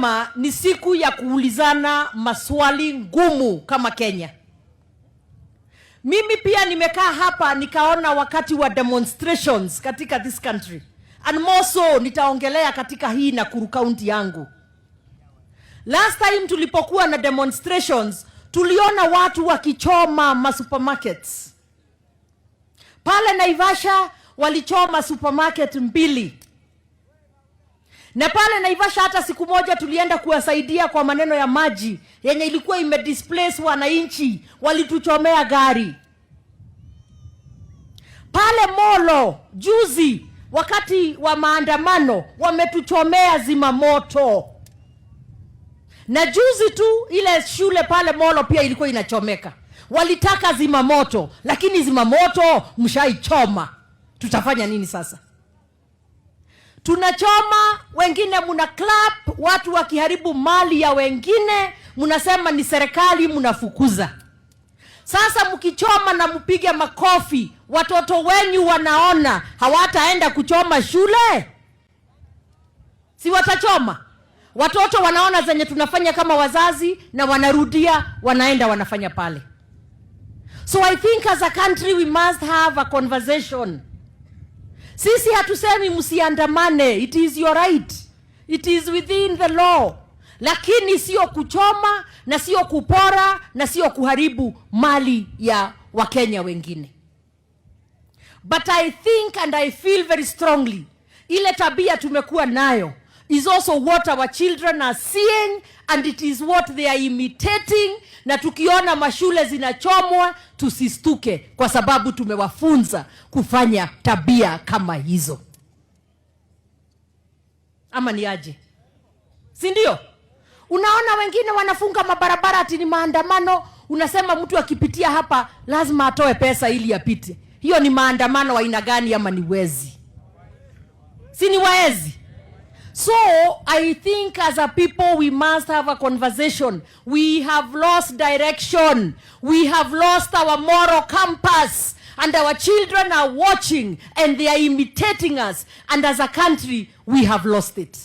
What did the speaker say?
tumesema ni siku ya kuulizana maswali ngumu kama Kenya. Mimi pia nimekaa hapa nikaona wakati wa demonstrations katika this country. And more so nitaongelea katika hii Nakuru County yangu. Last time tulipokuwa na demonstrations, tuliona watu wakichoma masupermarkets. Pale Naivasha walichoma supermarket 2. Na pale Naivasha hata siku moja tulienda kuwasaidia kwa maneno ya maji yenye ilikuwa imedisplace wananchi, walituchomea gari. Pale Molo juzi wakati wa maandamano wametuchomea zimamoto. Na juzi tu ile shule pale Molo pia ilikuwa inachomeka. Walitaka zimamoto, lakini zimamoto mshaichoma. Tutafanya nini sasa? Tunachoma, wengine muna clap, watu wakiharibu mali ya wengine, munasema ni serikali, munafukuza. Sasa mkichoma na mpige makofi, watoto wenu wanaona, hawataenda kuchoma shule? Si watachoma? Watoto wanaona zenye tunafanya kama wazazi na wanarudia, wanaenda wanafanya pale. So I think as a country we must have a conversation. Sisi hatusemi msiandamane, it is your right. It is within the law. Lakini sio kuchoma, na sio kupora, na sio kuharibu mali ya Wakenya wengine. But I think and I feel very strongly, ile tabia tumekuwa nayo is also what our children are seeing, and it is what they are imitating. Na tukiona mashule zinachomwa, tusistuke kwa sababu tumewafunza kufanya tabia kama hizo. Ama ni aje? Si ndio? Unaona wengine wanafunga mabarabara ati ni maandamano, unasema mtu akipitia hapa lazima atoe pesa ili apite. Hiyo ni maandamano wa aina gani ama ni wezi? Si ni waezi? So, I think as a people we must have a conversation. We have lost direction. We have lost our moral compass. And our children are watching and they are imitating us. And as a country, we have lost it.